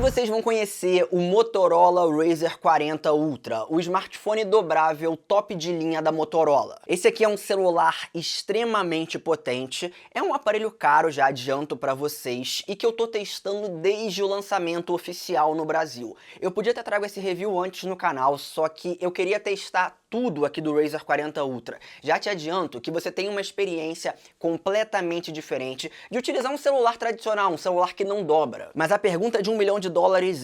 vocês vão conhecer o Motorola Razr 40 Ultra, o smartphone dobrável top de linha da Motorola. Esse aqui é um celular extremamente potente, é um aparelho caro, já adianto pra vocês, e que eu tô testando desde o lançamento oficial no Brasil. Eu podia ter trago esse review antes no canal, só que eu queria testar tudo aqui do Razr 40 Ultra. Já te adianto que você tem uma experiência completamente diferente de utilizar um celular tradicional, um celular que não dobra. Mas a pergunta de $1 milhão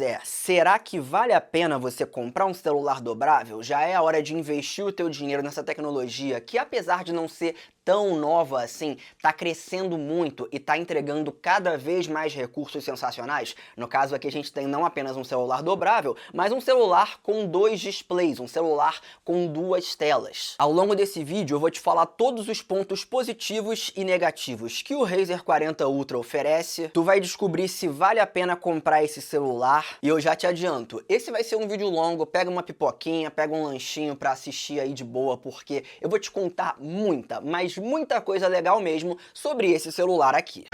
é, será que vale a pena você comprar um celular dobrável? Já é a hora de investir o teu dinheiro nessa tecnologia que, apesar de não ser tão nova assim, tá crescendo muito e tá entregando cada vez mais recursos sensacionais? No caso aqui a gente tem não apenas um celular dobrável, mas um celular com 2 displays, um celular com 2 telas. Ao longo desse vídeo eu vou te falar todos os pontos positivos e negativos que o Razr 40 Ultra oferece, tu vai descobrir se vale a pena comprar esse celular, e eu já te adianto, esse vai ser um vídeo longo, pega uma pipoquinha, pega um lanchinho pra assistir aí de boa, porque eu vou te contar muita, mas muita coisa legal mesmo sobre esse celular aqui.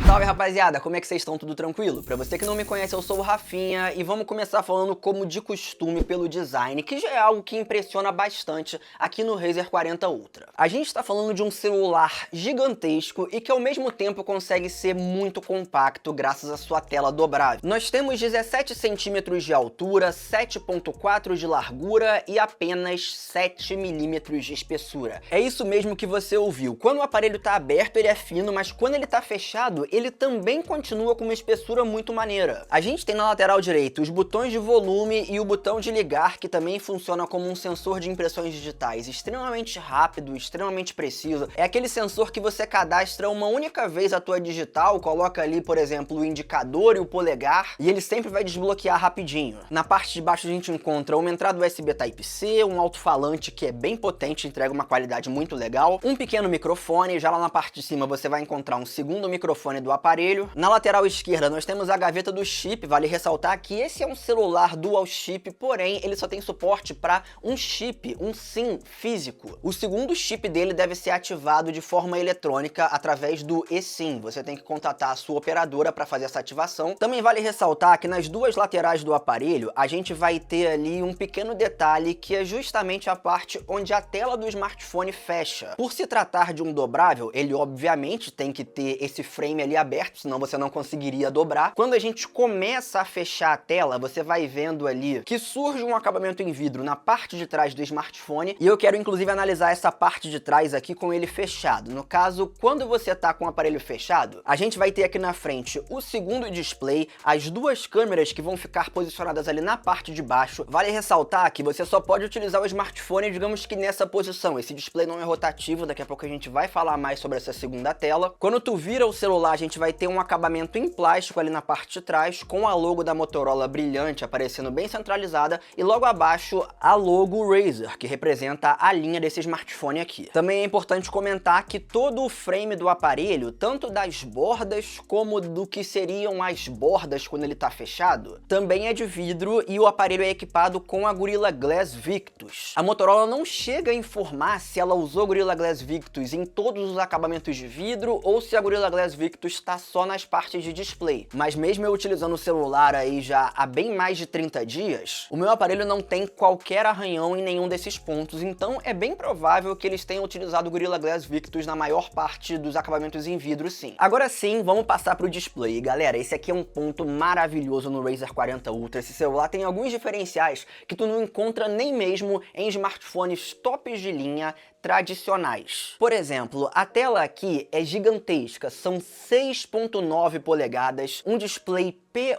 Salve rapaziada, como é que vocês estão? Tudo tranquilo? Pra você que não me conhece, eu sou o Rafinha e vamos começar falando como de costume pelo design, que já é algo que impressiona bastante aqui no Razr 40 Ultra. A gente tá falando de um celular gigantesco e que ao mesmo tempo consegue ser muito compacto graças à sua tela dobrável. Nós temos 17 centímetros de altura, 7.4 de largura e apenas 7 milímetros de espessura. É isso mesmo que você ouviu. Quando o aparelho tá aberto, ele é fino, mas quando ele tá fechado, ele também continua com uma espessura muito maneira. A gente tem na lateral direita os botões de volume e o botão de ligar, que também funciona como um sensor de impressões digitais, extremamente rápido, extremamente preciso. É aquele sensor que você cadastra uma única vez a tua digital, coloca ali, por exemplo, o indicador e o polegar, e ele sempre vai desbloquear rapidinho. Na parte de baixo a gente encontra uma entrada USB Type-C, um alto-falante que é bem potente, entrega uma qualidade muito legal, um pequeno microfone, já lá na parte de cima você vai encontrar um segundo microfone do aparelho. Na lateral esquerda nós temos a gaveta do chip, vale ressaltar que esse é um celular dual chip, porém ele só tem suporte para um chip, um SIM físico. O segundo chip dele deve ser ativado de forma eletrônica através do eSIM, você tem que contatar a sua operadora para fazer essa ativação. Também vale ressaltar que nas duas laterais do aparelho a gente vai ter ali um pequeno detalhe que é justamente a parte onde a tela do smartphone fecha. Por se tratar de um dobrável, ele obviamente tem que ter esse frame ali aberto, senão você não conseguiria dobrar. Quando a gente começa a fechar a tela, você vai vendo ali que surge um acabamento em vidro na parte de trás do smartphone, e eu quero inclusive analisar essa parte de trás aqui com ele fechado. No caso, quando você tá com o aparelho fechado, a gente vai ter aqui na frente o segundo display, as duas câmeras que vão ficar posicionadas ali na parte de baixo. Vale ressaltar que você só pode utilizar o smartphone, digamos que nessa posição. Esse display não é rotativo, daqui a pouco a gente vai falar mais sobre essa segunda tela. Quando tu vira o celular, a gente vai ter um acabamento em plástico ali na parte de trás, com a logo da Motorola brilhante aparecendo bem centralizada, e logo abaixo a logo Razr, que representa a linha desse smartphone aqui. Também é importante comentar que todo o frame do aparelho, tanto das bordas como do que seriam as bordas quando ele tá fechado, também é de vidro, e o aparelho é equipado com a Gorilla Glass Victus. A Motorola não chega a informar se ela usou Gorilla Glass Victus em todos os acabamentos de vidro ou se a Gorilla Glass Victus está só nas partes de display, mas mesmo eu utilizando o celular aí já há bem mais de 30 dias, o meu aparelho não tem qualquer arranhão em nenhum desses pontos, então é bem provável que eles tenham utilizado o Gorilla Glass Victus na maior parte dos acabamentos em vidro, sim. Agora sim, vamos passar pro display. E galera, esse aqui é um ponto maravilhoso no Razr 40 Ultra. Esse celular tem alguns diferenciais que tu não encontra nem mesmo em smartphones tops de linha tradicionais. Por exemplo, a tela aqui é gigantesca, são 6.9 polegadas, um display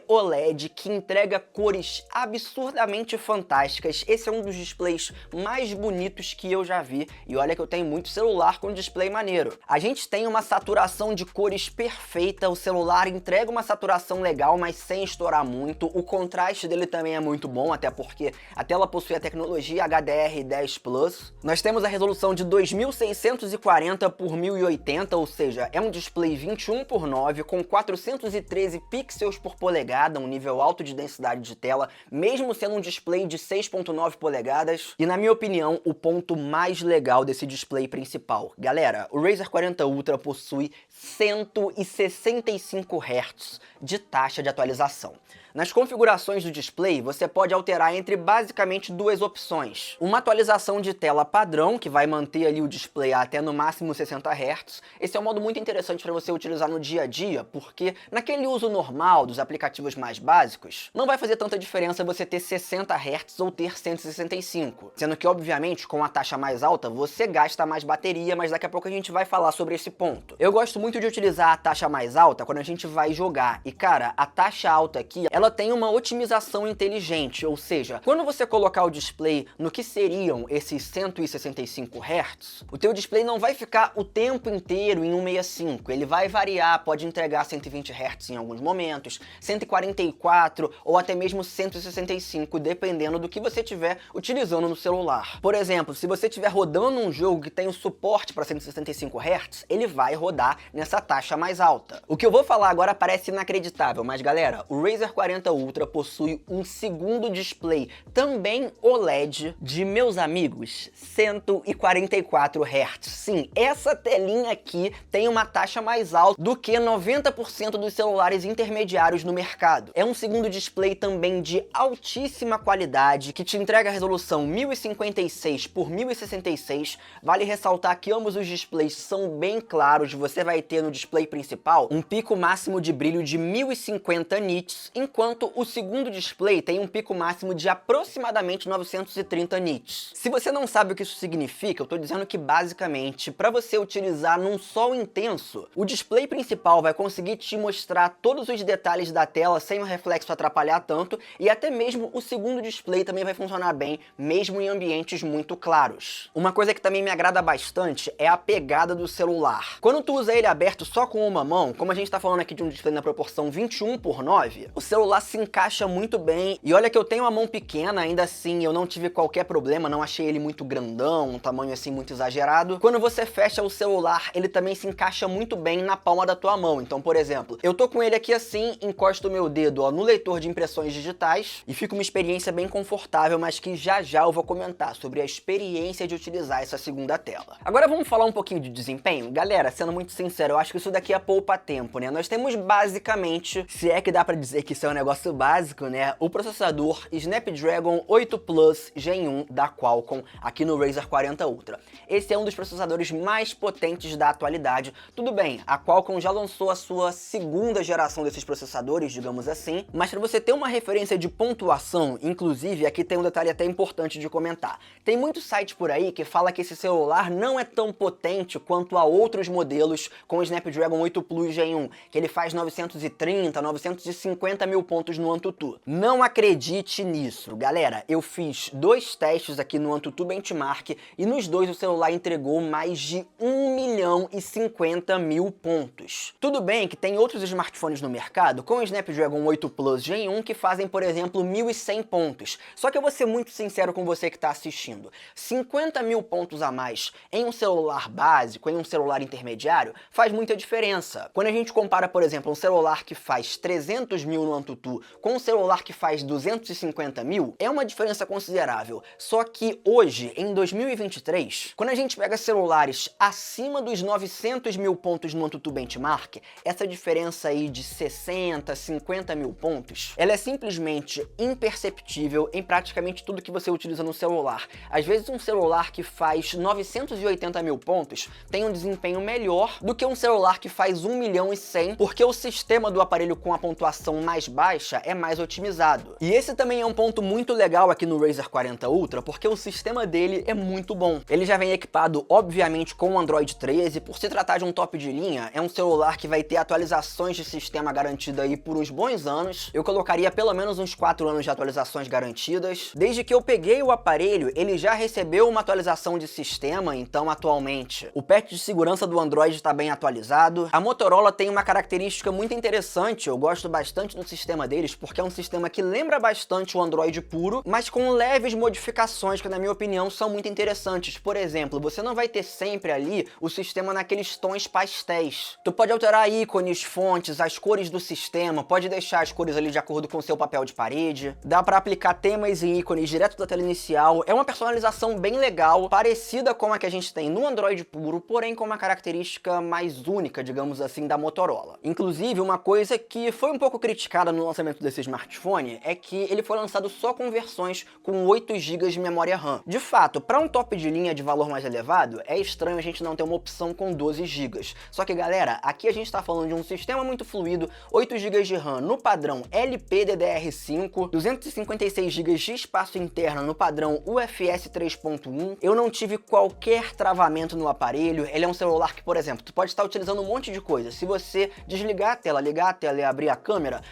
POLED que entrega cores absurdamente fantásticas. Esse é um dos displays mais bonitos que eu já vi, e olha que eu tenho muito celular com display maneiro. A gente tem uma saturação de cores perfeita, o celular entrega uma saturação legal, mas sem estourar muito. O contraste dele também é muito bom, até porque a tela possui a tecnologia HDR10 Plus. Nós temos a resolução de 2640 por 1080, ou seja, é um display 21:9 com 413 pixels por polegada, um nível alto de densidade de tela, mesmo sendo um display de 6.9 polegadas. E na minha opinião, o ponto mais legal desse display principal. Galera, o Razer 40 Ultra possui 165 Hz de taxa de atualização. Nas configurações do display, você pode alterar entre basicamente duas opções. Uma atualização de tela padrão, que vai manter ali o display até no máximo 60 Hz. Esse é um modo muito interessante para você utilizar no dia a dia, porque naquele uso normal dos aplicativos mais básicos, não vai fazer tanta diferença você ter 60 Hz ou ter 165. Sendo que, obviamente, com a taxa mais alta, você gasta mais bateria, mas daqui a pouco a gente vai falar sobre esse ponto. Eu gosto muito de utilizar a taxa mais alta quando a gente vai jogar. E, cara, a taxa alta aqui, ela tem uma otimização inteligente, ou seja, quando você colocar o display no que seriam esses 165 Hz, o teu display não vai ficar o tempo inteiro em 165, ele vai variar, pode entregar 120 Hz em alguns momentos, 144 ou até mesmo 165, dependendo do que você estiver utilizando no celular. Por exemplo, se você estiver rodando um jogo que tem o suporte para 165 Hz, ele vai rodar nessa taxa mais alta. O que eu vou falar agora parece inacreditável, mas galera, o Razer 40 Ultra possui um segundo display, também OLED, de, meus amigos, 144 Hz. Sim, essa telinha aqui tem uma taxa mais alta do que 90% dos celulares intermediários no mercado. É um segundo display também de altíssima qualidade, que te entrega a resolução 1056 por 1066. Vale ressaltar que ambos os displays são bem claros, você vai ter no display principal um pico máximo de brilho de 1050 nits, enquanto o segundo display tem um pico máximo de aproximadamente 930 nits. Se você não sabe o que isso significa, eu tô dizendo que basicamente, para você utilizar num sol intenso, o display principal vai conseguir te mostrar todos os detalhes da tela sem o reflexo atrapalhar tanto, e até mesmo o segundo display também vai funcionar bem, mesmo em ambientes muito claros. Uma coisa que também me agrada bastante é a pegada do celular. Quando tu usa ele aberto só com uma mão, como a gente tá falando aqui de um display na proporção 21:9, o celular se encaixa muito bem. E olha que eu tenho uma mão pequena, ainda assim eu não tive qualquer problema, não achei ele muito grandão, um tamanho assim muito exagerado. Quando você fecha o celular, ele também se encaixa muito bem na palma da tua mão. Então, por exemplo, eu tô com ele aqui assim, encosto o meu dedo no leitor de impressões digitais e fica uma experiência bem confortável, mas que já já eu vou comentar sobre a experiência de utilizar essa segunda tela. Agora vamos falar um pouquinho de desempenho? Galera, sendo muito sincero, eu acho que isso daqui é poupa tempo, né? Nós temos basicamente, se é que dá pra dizer que isso é um negócio básico, né? O processador Snapdragon 8 Plus Gen 1 da Qualcomm aqui no Razer 40 Ultra. Esse é um dos processadores mais potentes da atualidade. Tudo bem, a Qualcomm já lançou a sua segunda geração desses processadores, digamos assim, mas para você ter uma referência de pontuação, inclusive aqui tem um detalhe até importante de comentar. Tem muito site por aí que fala que esse celular não é tão potente quanto a outros modelos com o Snapdragon 8 Plus Gen 1, que ele faz 930, 950 mil pontos no AnTuTu. Não acredite nisso, galera. Eu fiz 2 testes aqui no AnTuTu Benchmark e nos dois o celular entregou mais de 1.050.000 pontos. Tudo bem que tem outros smartphones no mercado com o Snapdragon 8 Plus Gen 1 que fazem, por exemplo, 1.100 pontos. Só que eu vou ser muito sincero com você que está assistindo. 50.000 pontos a mais em um celular básico, em um celular intermediário, faz muita diferença. Quando a gente compara, por exemplo, um celular que faz 300.000 no AnTuTu com um celular que faz 250.000, é uma diferença considerável. Só que hoje, em 2023, quando a gente pega celulares acima dos 900.000 pontos no AnTuTu Benchmark, essa diferença aí de 60, 50.000 pontos, ela é simplesmente imperceptível em praticamente tudo que você utiliza no celular. Às vezes um celular que faz 980.000 pontos tem um desempenho melhor do que um celular que faz 1.100.000, porque o sistema do aparelho com a pontuação mais baixa é mais otimizado. E esse também é um ponto muito legal aqui no Razer 40 Ultra, porque o sistema dele é muito bom. Ele já vem equipado, obviamente, com o Android 13, por se tratar de um top de linha, é um celular que vai ter atualizações de sistema garantida aí por uns bons anos. Eu colocaria pelo menos uns 4 anos de atualizações garantidas. Desde que eu peguei o aparelho, ele já recebeu uma atualização de sistema, então atualmente o patch de segurança do Android está bem atualizado. A Motorola tem uma característica muito interessante, eu gosto bastante do sistema sistema deles porque é um sistema que lembra bastante o Android puro, mas com leves modificações que, na minha opinião, são muito interessantes. Por exemplo, você não vai ter sempre ali o sistema naqueles tons pastéis. Tu pode alterar ícones, fontes, as cores do sistema, pode deixar as cores ali de acordo com o seu papel de parede, dá pra aplicar temas e ícones direto da tela inicial. É uma personalização bem legal, parecida com a que a gente tem no Android puro, porém com uma característica mais única, digamos assim, da Motorola. Inclusive, uma coisa que foi um pouco criticada no lançamento desse smartphone é que ele foi lançado só com versões com 8 GB de memória RAM. De fato, para um top de linha de valor mais elevado, é estranho a gente não ter uma opção com 12 GB. Só que, galera, aqui a gente está falando de um sistema muito fluido, 8 GB de RAM no padrão LPDDR5, 256 GB de espaço interno no padrão UFS 3.1. Eu não tive qualquer travamento no aparelho. Ele é um celular que, por exemplo, tu pode estar utilizando um monte de coisa. Se você desligar a tela, ligar a tela e abrir a câmera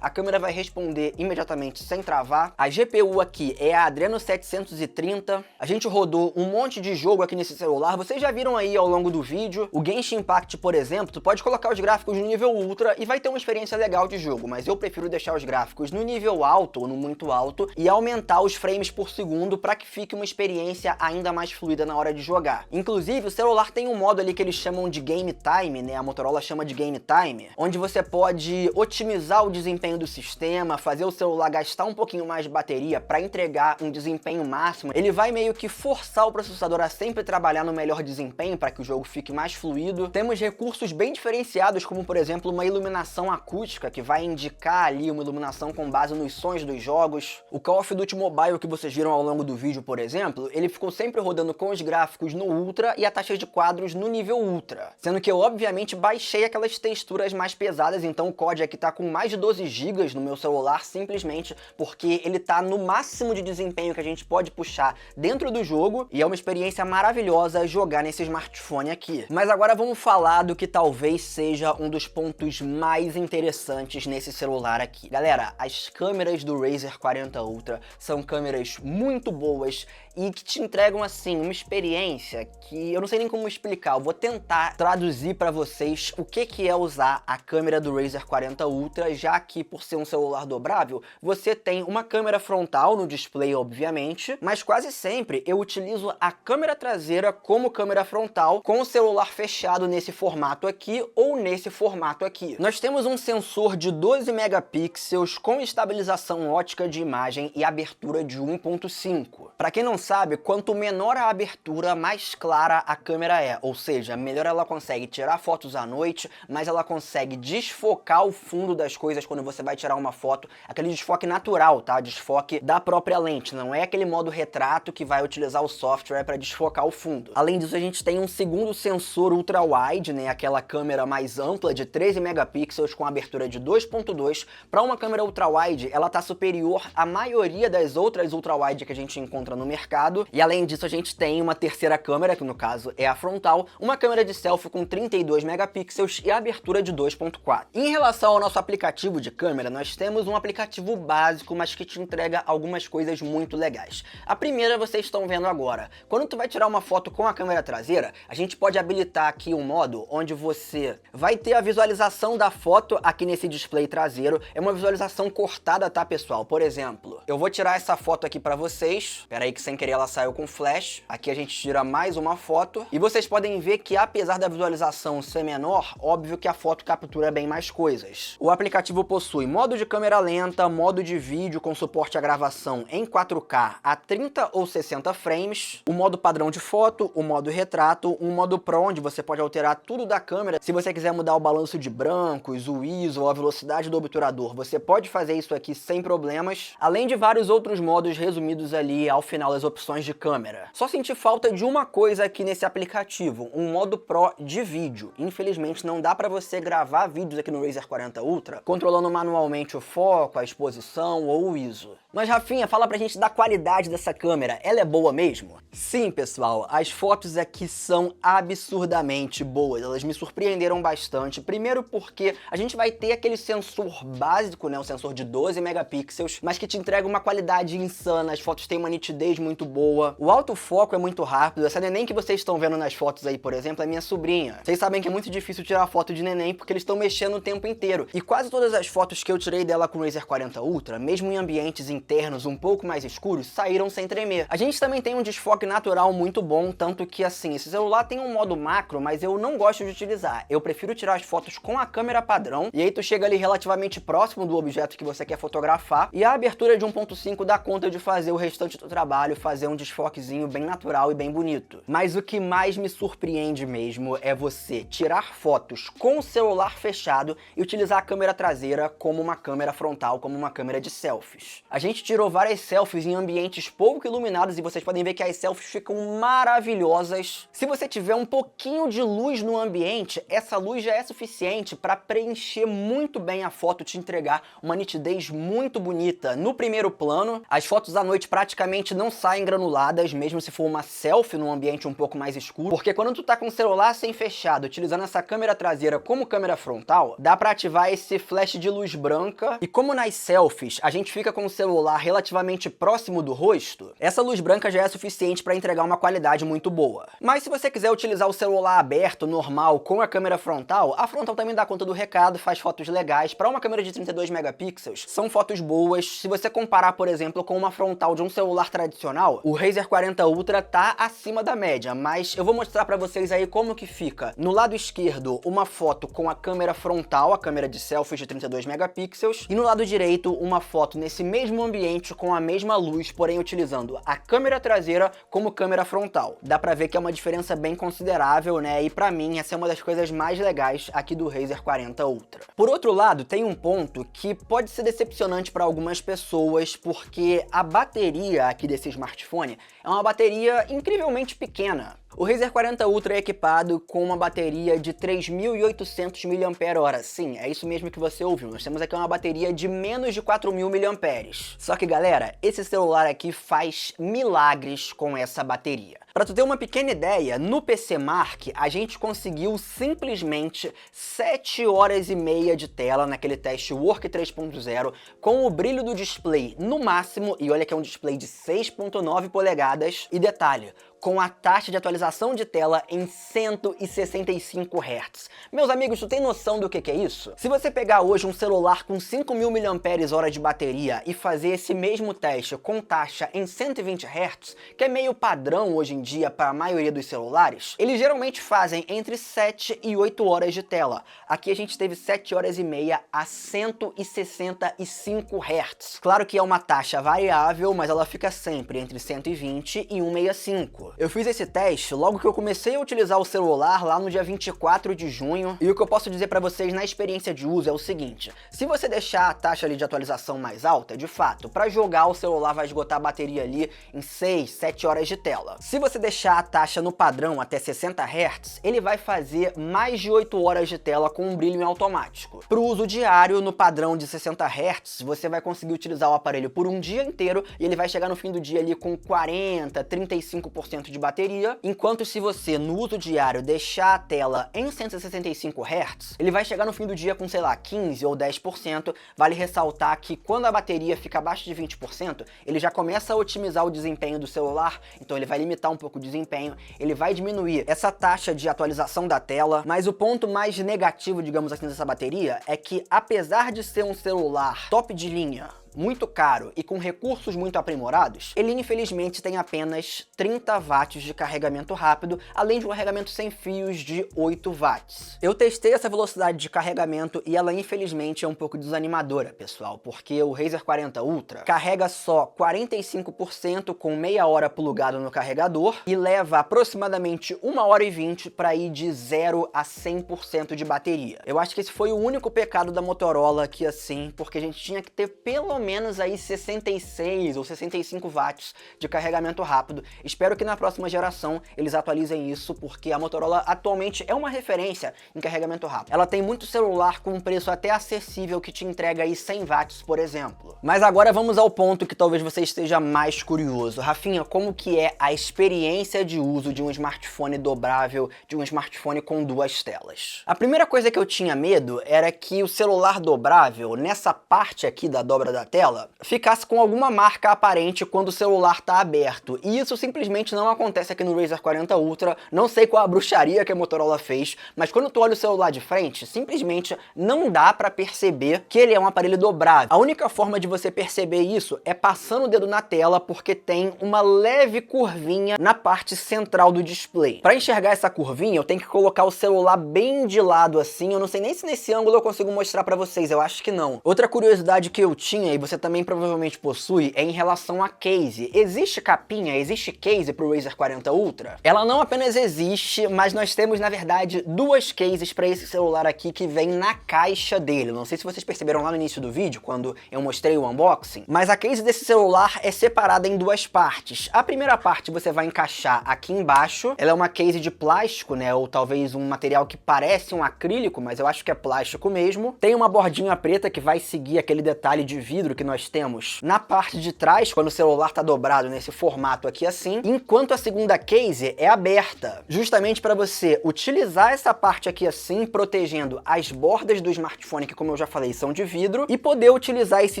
vai responder imediatamente sem travar. A GPU aqui é a Adreno 730. A gente rodou um monte de jogo aqui nesse celular. Vocês já viram aí ao longo do vídeo. O Genshin Impact, por exemplo, tu pode colocar os gráficos no nível Ultra e vai ter uma experiência legal de jogo, mas eu prefiro deixar os gráficos no nível alto ou no muito alto e aumentar os frames por segundo para que fique uma experiência ainda mais fluida na hora de jogar. Inclusive, o celular tem um modo ali que eles chamam de Game Time, né? A Motorola chama de Game Time, onde você pode otimizar o desempenho do sistema, fazer o celular gastar um pouquinho mais de bateria para entregar um desempenho máximo. Ele vai meio que forçar o processador a sempre trabalhar no melhor desempenho para que o jogo fique mais fluido. Temos recursos bem diferenciados, como por exemplo uma iluminação acústica que vai indicar ali uma iluminação com base nos sons dos jogos. O Call of Duty Mobile que vocês viram ao longo do vídeo, por exemplo, ele ficou sempre rodando com os gráficos no Ultra e a taxa de quadros no nível Ultra, sendo que eu obviamente baixei aquelas texturas mais pesadas, então o COD aqui tá com mais de 12 GB no meu celular simplesmente porque ele tá no máximo de desempenho que a gente pode puxar dentro do jogo e é uma experiência maravilhosa jogar nesse smartphone aqui. Mas agora vamos falar do que talvez seja um dos pontos mais interessantes nesse celular aqui. Galera, as câmeras do Razer 40 Ultra são câmeras muito boas e que te entregam, assim, uma experiência que eu não sei nem como explicar. Eu vou tentar traduzir pra vocês o que é usar a câmera do Razer 40 Ultra, já que por ser um celular dobrável, você tem uma câmera frontal no display, obviamente, mas quase sempre eu utilizo a câmera traseira como câmera frontal com o celular fechado nesse formato aqui ou nesse formato aqui. Nós temos um sensor de 12 megapixels com estabilização ótica de imagem e abertura de 1.5. Para quem não sabe, quanto menor a abertura, mais clara a câmera é, ou seja, melhor ela consegue tirar fotos à noite, mas ela consegue desfocar o fundo das coisas quando você vai tirar uma foto, aquele desfoque natural, tá? Desfoque da própria lente, não é aquele modo retrato que vai utilizar o software para desfocar o fundo. Além disso, a gente tem um segundo sensor ultra-wide, né? Aquela câmera mais ampla de 13 megapixels com abertura de 2.2. Para uma câmera ultra-wide, ela tá superior à maioria das outras ultra-wide que a gente encontra no mercado. E além disso, a gente tem uma terceira câmera, que no caso é a frontal, uma câmera de selfie com 32 megapixels e abertura de 2.4. Em relação ao nosso aplicativo de câmera, nós temos um aplicativo básico, mas que te entrega algumas coisas muito legais. A primeira vocês estão vendo agora. Quando tu vai tirar uma foto com a câmera traseira, a gente pode habilitar aqui um modo onde você vai ter a visualização da foto aqui nesse display traseiro. É uma visualização cortada, tá, pessoal? Por exemplo, eu vou tirar essa foto aqui pra vocês. Pera aí que sem querer ela saiu com flash. Aqui a gente tira mais uma foto. E vocês podem ver que apesar da visualização ser menor, óbvio que a foto captura bem mais coisas. O aplicativo possui modo de câmera lenta, modo de vídeo com suporte à gravação em 4K a 30 ou 60 frames, o modo padrão de foto, o modo retrato, um modo Pro onde você pode alterar tudo da câmera. Se você quiser mudar o balanço de brancos, o ISO ou a velocidade do obturador, você pode fazer isso aqui sem problemas, além de vários outros modos resumidos ali ao final das opções de câmera. Só senti falta de uma coisa aqui nesse aplicativo, um modo Pro de vídeo. Infelizmente não dá pra você gravar vídeos aqui no Razer 40 Ultra controlando manualmente o foco, a exposição ou o ISO. Mas Rafinha, fala pra gente da qualidade dessa câmera, ela é boa mesmo? Sim, pessoal, as fotos aqui são absurdamente boas, elas me surpreenderam bastante. Primeiro porque a gente vai ter aquele sensor básico, né, um sensor de 12 megapixels, mas que te entrega uma qualidade insana, as fotos têm uma nitidez muito muito boa, o autofoco é muito rápido. Essa neném que vocês estão vendo nas fotos aí, por exemplo, é minha sobrinha. Vocês sabem que é muito difícil tirar foto de neném porque eles estão mexendo o tempo inteiro. E quase todas as fotos que eu tirei dela com o Razer 40 Ultra, mesmo em ambientes internos um pouco mais escuros, saíram sem tremer. A gente também tem um desfoque natural muito bom, tanto que assim, esse celular tem um modo macro, mas eu não gosto de utilizar. Eu prefiro tirar as fotos com a câmera padrão, e aí tu chega ali relativamente próximo do objeto que você quer fotografar, e a abertura de 1.5 dá conta de fazer o restante do trabalho, fazer um desfoquezinho bem natural e bem bonito. Mas o que mais me surpreende mesmo é você tirar fotos com o celular fechado e utilizar a câmera traseira como uma câmera frontal, como uma câmera de selfies. A gente tirou várias selfies em ambientes pouco iluminados e vocês podem ver que as selfies ficam maravilhosas. Se você tiver um pouquinho de luz no ambiente, essa luz já é suficiente para preencher muito bem a foto, te entregar uma nitidez muito bonita. No primeiro plano, as fotos à noite praticamente não saem granuladas, mesmo se for uma selfie num ambiente um pouco mais escuro, porque quando tu tá com o celular sem fechado, utilizando essa câmera traseira como câmera frontal, dá para ativar esse flash de luz branca, e como nas selfies a gente fica com o celular relativamente próximo do rosto, essa luz branca já é suficiente para entregar uma qualidade muito boa. Mas se você quiser utilizar o celular aberto, normal, com a câmera frontal, a frontal também dá conta do recado, faz fotos legais. Para uma câmera de 32 megapixels, são fotos boas. Se você comparar, por exemplo, com uma frontal de um celular tradicional, o Razer 40 Ultra tá acima da média, mas eu vou mostrar para vocês aí como que fica. No lado esquerdo, uma foto com a câmera frontal, a câmera de selfies de 32 megapixels, e no lado direito, uma foto nesse mesmo ambiente com a mesma luz, porém utilizando a câmera traseira como câmera frontal. Dá pra ver que é uma diferença bem considerável, né? E pra mim, essa é uma das coisas mais legais aqui do Razer 40 Ultra. Por outro lado, tem um ponto que pode ser decepcionante para algumas pessoas, porque a bateria aqui desse smartphone é uma bateria incrivelmente pequena. O Razer 40 Ultra é equipado com uma bateria de 3.800 mAh. Sim, é isso mesmo que você ouviu. Nós temos aqui uma bateria de menos de 4.000 mAh. Só que, galera, esse celular aqui faz milagres com essa bateria. Para tu ter uma pequena ideia, no PC Mark a gente conseguiu simplesmente 7 horas e meia de tela naquele teste Work 3.0 com o brilho do display no máximo, e olha que é um display de 6.9 polegadas, e detalhe, com a taxa de atualização de tela em 165 Hz. Meus amigos, tu tem noção do que é isso? Se você pegar hoje um celular com 5.000 mAh de bateria e fazer esse mesmo teste com taxa em 120 Hz, que é meio padrão hoje em dia para a maioria dos celulares, eles geralmente fazem entre 7 e 8 horas de tela. Aqui a gente teve 7 horas e meia a 165 Hz. Claro que é uma taxa variável, mas ela fica sempre entre 120 e 165. Eu fiz esse teste logo que eu comecei a utilizar o celular lá no dia 24 de junho, e o que eu posso dizer para vocês na experiência de uso é o seguinte: se você deixar a taxa ali de atualização mais alta, de fato, para jogar o celular vai esgotar a bateria ali em 6, 7 horas de tela. Se você deixar a taxa no padrão até 60 Hz, ele vai fazer mais de 8 horas de tela com um brilho em automático. Para o uso diário, no padrão de 60 Hz, você vai conseguir utilizar o aparelho por um dia inteiro e ele vai chegar no fim do dia ali com 40, 35% de bateria, enquanto se você no uso diário deixar a tela em 165 Hz, ele vai chegar no fim do dia com, sei lá, 15 ou 10%. Vale ressaltar que quando a bateria fica abaixo de 20%, ele já começa a otimizar o desempenho do celular, então ele vai limitar um pouco o desempenho, ele vai diminuir essa taxa de atualização da tela, mas o ponto mais negativo, digamos assim, dessa bateria é que, apesar de ser um celular top de linha, muito caro e com recursos muito aprimorados, ele infelizmente tem apenas 30 watts de carregamento rápido, além de um carregamento sem fios de 8 watts. Eu testei essa velocidade de carregamento e ela infelizmente é um pouco desanimadora, pessoal, porque o Razer 40 Ultra carrega só 45% com meia hora plugado no carregador e leva aproximadamente 1 hora e 20 para ir de 0 a 100% de bateria. Eu acho que esse foi o único pecado da Motorola aqui assim, porque a gente tinha que ter pelo menos aí 66 ou 65 watts de carregamento rápido. Espero que na próxima geração eles atualizem isso, porque a Motorola atualmente é uma referência em carregamento rápido. Ela tem muito celular com um preço até acessível que te entrega aí 100 watts, por exemplo. Mas agora vamos ao ponto que talvez você esteja mais curioso. Rafinha, como que é a experiência de uso de um smartphone dobrável, de um smartphone com duas telas? A primeira coisa que eu tinha medo era que o celular dobrável, nessa parte aqui da dobra da tela ficasse com alguma marca aparente quando o celular está aberto. E isso simplesmente não acontece aqui no Razer 40 Ultra. Não sei qual a bruxaria que a Motorola fez, mas quando tu olha o celular de frente, simplesmente não dá para perceber que ele é um aparelho dobrável. A única forma de você perceber isso é passando o dedo na tela, porque tem uma leve curvinha na parte central do display. Para enxergar essa curvinha, eu tenho que colocar o celular bem de lado assim. Eu não sei nem se nesse ângulo eu consigo mostrar para vocês, eu acho que não. Outra curiosidade que eu tinha, e você também provavelmente possui, é em relação a case. Existe capinha, existe case pro Razer 40 Ultra? Ela não apenas existe, mas nós temos, na verdade, duas cases para esse celular aqui que vem na caixa dele. Não sei se vocês perceberam lá no início do vídeo, quando eu mostrei o unboxing, mas a case desse celular é separada em duas partes. A primeira parte você vai encaixar aqui embaixo. Ela é uma case de plástico, né, ou talvez um material que parece um acrílico, mas eu acho que é plástico mesmo. Tem uma bordinha preta que vai seguir aquele detalhe de vidro que nós temos na parte de trás, quando o celular tá dobrado nesse formato aqui assim, enquanto a segunda case é aberta, justamente para você utilizar essa parte aqui assim, protegendo as bordas do smartphone, que como eu já falei, são de vidro, e poder utilizar esse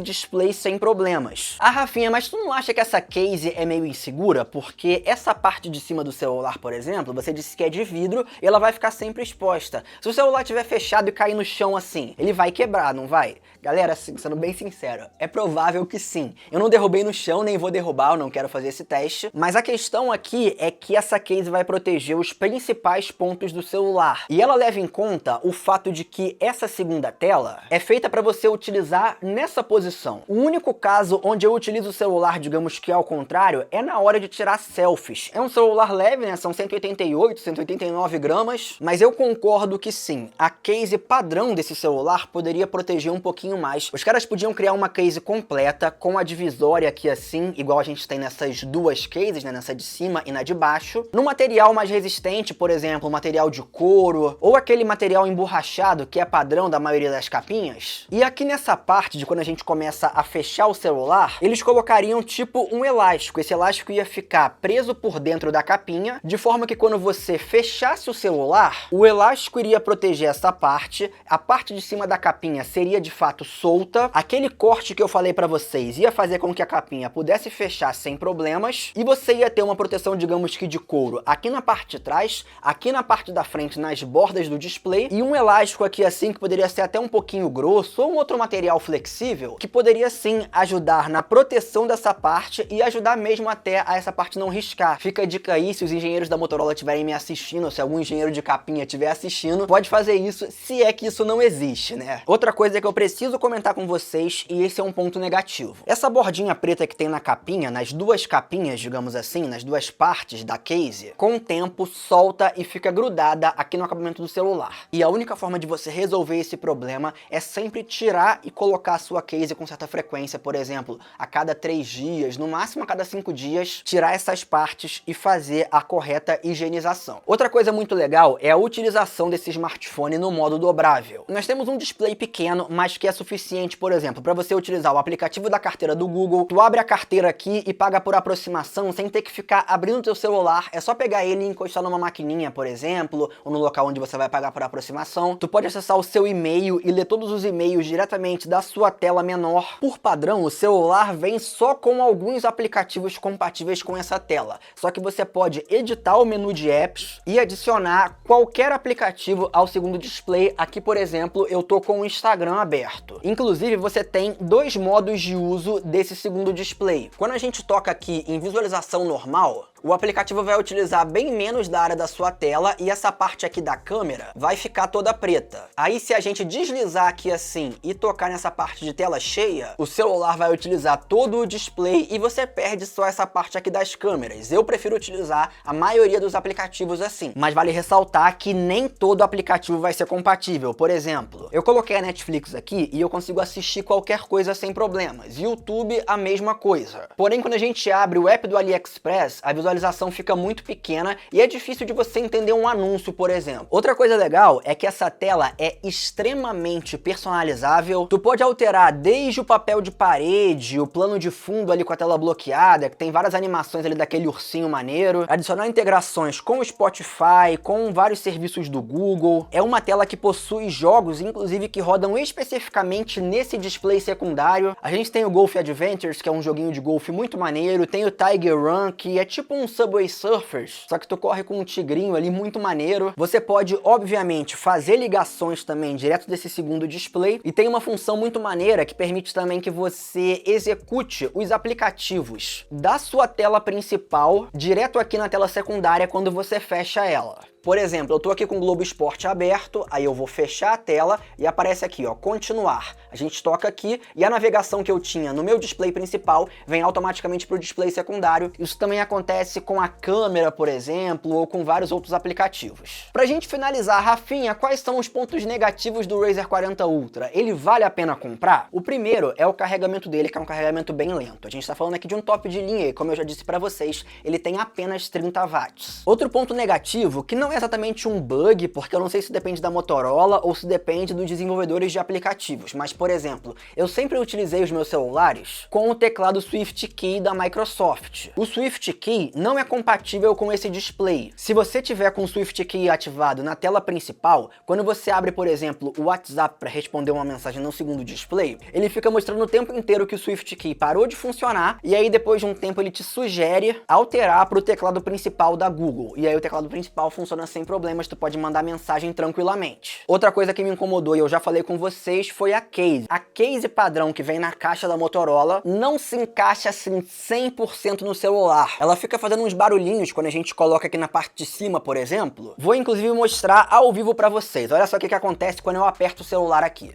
display sem problemas. Ah, Rafinha, mas tu não acha que essa case é meio insegura? Porque essa parte de cima do celular, por exemplo, você disse que é de vidro e ela vai ficar sempre exposta. Se o celular estiver fechado e cair no chão assim, ele vai quebrar, não vai? Galera, assim, sendo bem sincero, é provável que sim. Eu não derrubei no chão, nem vou derrubar, eu não quero fazer esse teste, mas a questão aqui é que essa case vai proteger os principais pontos do celular. E ela leva em conta o fato de que essa segunda tela é feita para você utilizar nessa posição. O único caso onde eu utilizo o celular, digamos que ao contrário, é na hora de tirar selfies. É um celular leve, né? São 188, 189 gramas, mas eu concordo que sim, a case padrão desse celular poderia proteger um pouquinho mais. Os caras podiam criar uma case completa com a divisória aqui assim, igual a gente tem nessas duas cases, né? Nessa de cima e na de baixo, no material mais resistente, por exemplo, material de couro, ou aquele material emborrachado que é padrão da maioria das capinhas. E aqui nessa parte de quando a gente começa a fechar o celular, eles colocariam tipo um elástico. Esse elástico ia ficar preso por dentro da capinha, de forma que quando você fechasse o celular, o elástico iria proteger essa parte, a parte de cima da capinha seria de fato solta, aquele corte que eu falei pra vocês ia fazer com que a capinha pudesse fechar sem problemas, e você ia ter uma proteção, digamos que de couro, aqui na parte de trás, aqui na parte da frente, nas bordas do display, e um elástico aqui assim, que poderia ser até um pouquinho grosso, ou um outro material flexível, que poderia sim ajudar na proteção dessa parte e ajudar mesmo até a essa parte não riscar. Fica a dica aí, se os engenheiros da Motorola estiverem me assistindo, ou se algum engenheiro de capinha estiver assistindo, pode fazer isso, se é que isso não existe, né? Outra coisa que eu preciso comentar com vocês, e esse é um ponto negativo. Essa bordinha preta que tem na capinha, nas duas capinhas, digamos assim, nas duas partes da case, com o tempo solta e fica grudada aqui no acabamento do celular. E a única forma de você resolver esse problema é sempre tirar e colocar a sua case com certa frequência, por exemplo, a cada 3 dias, no máximo a cada 5 dias, tirar essas partes e fazer a correta higienização. Outra coisa muito legal é a utilização desse smartphone no modo dobrável. Nós temos um display pequeno, mas que é suficiente, por exemplo, para você utilizar o aplicativo da carteira do Google. Tu abre a carteira aqui e paga por aproximação sem ter que ficar abrindo o teu celular. É só pegar ele e encostar numa maquininha, por exemplo, ou no local onde você vai pagar por aproximação. Tu pode acessar o seu e-mail e ler todos os e-mails diretamente da sua tela menor. Por padrão, o celular vem só com alguns aplicativos compatíveis com essa tela. Só que você pode editar o menu de apps e adicionar qualquer aplicativo ao segundo display. Aqui, por exemplo, eu tô com o Instagram aberto. Inclusive, você tem 2 modos de uso desse segundo display. Quando a gente toca aqui em visualização normal, o aplicativo vai utilizar bem menos da área da sua tela e essa parte aqui da câmera vai ficar toda preta. Aí se a gente deslizar aqui assim e tocar nessa parte de tela cheia, o celular vai utilizar todo o display e você perde só essa parte aqui das câmeras. Eu prefiro utilizar a maioria dos aplicativos assim, mas vale ressaltar que nem todo aplicativo vai ser compatível. Por exemplo, eu coloquei a Netflix aqui e eu consigo assistir qualquer coisa sem problemas. YouTube, a mesma coisa. Porém, quando a gente abre o app do AliExpress, a visualização visualização fica muito pequena e é difícil de você entender um anúncio, por exemplo. Outra coisa legal é que essa tela é extremamente personalizável. Tu pode alterar desde o papel de parede, o plano de fundo ali com a tela bloqueada, que tem várias animações ali daquele ursinho maneiro, adicionar integrações com o Spotify, com vários serviços do Google. É uma tela que possui jogos, inclusive, que rodam especificamente nesse display secundário. A gente tem o Golf Adventures, que é um joguinho de golfe muito maneiro, tem o Tiger Run, que é tipo um Subway Surfers, só que tu corre com um tigrinho ali muito maneiro. Você pode, obviamente, fazer ligações também direto desse segundo display, e tem uma função muito maneira que permite também que você execute os aplicativos da sua tela principal direto aqui na tela secundária quando você fecha ela. Por exemplo, eu tô aqui com o Globo Esporte aberto, aí eu vou fechar a tela e aparece aqui, ó, continuar. A gente toca aqui e a navegação que eu tinha no meu display principal vem automaticamente pro display secundário. Isso também acontece com a câmera, por exemplo, ou com vários outros aplicativos. Pra gente finalizar, Rafinha, quais são os pontos negativos do Razer 40 Ultra? Ele vale a pena comprar? O primeiro é o carregamento dele, que é um carregamento bem lento. A gente tá falando aqui de um top de linha e, como eu já disse pra vocês, ele tem apenas 30 watts. Outro ponto negativo, que não é exatamente um bug, porque eu não sei se depende da Motorola ou se depende dos desenvolvedores de aplicativos, mas, por exemplo, eu sempre utilizei os meus celulares com o teclado SwiftKey da Microsoft. O SwiftKey não é compatível com esse display. Se você tiver com o SwiftKey ativado na tela principal, quando você abre, por exemplo, o WhatsApp para responder uma mensagem no segundo display, ele fica mostrando o tempo inteiro que o SwiftKey parou de funcionar, e aí depois de um tempo ele te sugere alterar para o teclado principal da Google, e aí o teclado principal funciona sem problemas, tu pode mandar mensagem tranquilamente. Outra coisa que me incomodou, e eu já falei com vocês, foi a case. A case padrão que vem na caixa da Motorola não se encaixa assim 100% no celular. Ela fica fazendo uns barulhinhos quando a gente coloca aqui na parte de cima, por exemplo. Vou inclusive mostrar ao vivo pra vocês. Olha só o que acontece quando eu aperto o celular aqui.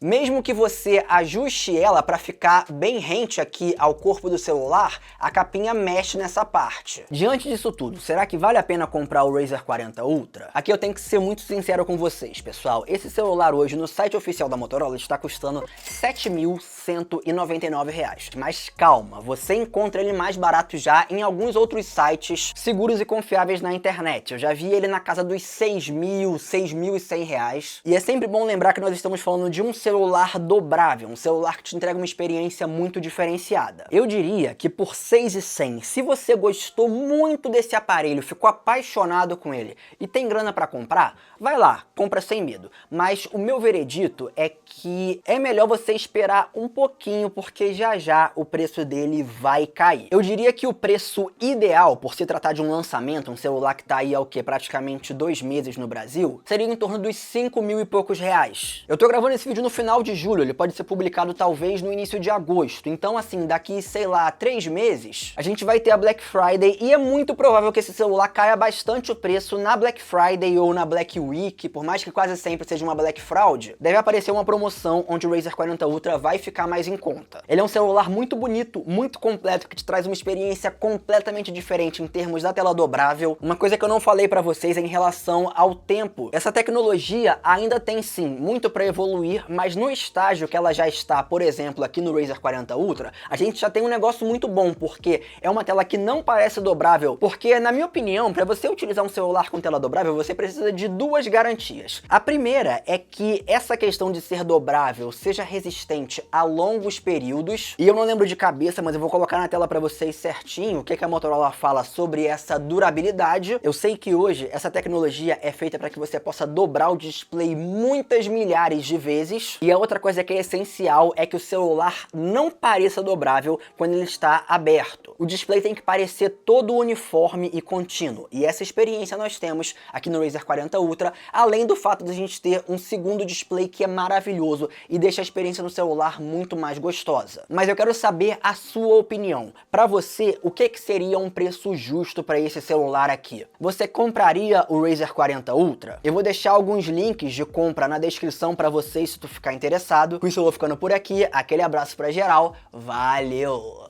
Mesmo que você ajuste ela para ficar bem rente aqui ao corpo do celular, a capinha mexe nessa parte. Diante disso tudo, será que vale a pena comprar o Razer 40 Ultra? Aqui eu tenho que ser muito sincero com vocês, pessoal. Esse celular hoje no site oficial da Motorola está custando R$ 7.199. Mas calma, você encontra ele mais barato já em alguns outros sites seguros e confiáveis na internet. Eu já vi ele na casa dos R$ 6.000, R$ 6.100. E é sempre bom lembrar que nós estamos falando de um celular dobrável, um celular que te entrega uma experiência muito diferenciada. Eu diria que por R$ 6.100, se você gostou muito desse aparelho, ficou apaixonado com ele e tem grana para comprar, vai lá, compra sem medo. Mas o meu veredito é que é melhor você esperar um pouquinho, porque já já o preço dele vai cair. Eu diria que o preço ideal, por se tratar de um lançamento, um celular que tá aí há o quê? Praticamente 2 meses no Brasil, seria em torno dos 5.000 e poucos reais. Eu tô gravando esse vídeo no final de julho, ele pode ser publicado talvez no início de agosto. Então assim, daqui, sei lá, 3 meses, a gente vai ter a Black Friday e é muito provável que esse celular caia bastante o preço na Black Friday ou na Black Week, por mais que quase sempre seja uma Black Fraud, deve aparecer uma promoção onde o Razer 40 Ultra vai ficar mais em conta. Ele é um celular muito bonito, muito completo, que te traz uma experiência completamente diferente em termos da tela dobrável. Uma coisa que eu não falei pra vocês é em relação ao tempo. Essa tecnologia ainda tem sim muito pra evoluir, mas no estágio que ela já está, por exemplo, aqui no Razer 40 Ultra, a gente já tem um negócio muito bom, porque é uma tela que não parece dobrável, porque, na minha opinião, para você utilizar um celular com tela dobrável, você precisa de 2 garantias. A primeira é que essa questão de ser dobrável seja resistente a longos períodos, e eu não lembro de cabeça, mas eu vou colocar na tela para vocês certinho o que a Motorola fala sobre essa durabilidade. Eu sei que hoje essa tecnologia é feita para que você possa dobrar o display muitas milhares de vezes, e a outra coisa que é essencial é que o celular não pareça dobrável quando ele está aberto. O display tem que parecer todo uniforme e contínuo, e essa experiência nós temos aqui no Razer 40 Ultra, além do fato de a gente ter um segundo display que é maravilhoso e deixa a experiência no celular muito mais gostosa. Mas eu quero saber a sua opinião. Para você, o que seria um preço justo para esse celular aqui? Você compraria o Razer 40 Ultra? Eu vou deixar alguns links de compra na descrição para vocês se tu ficar interessado. Com isso eu vou ficando por aqui, aquele abraço pra geral, valeu!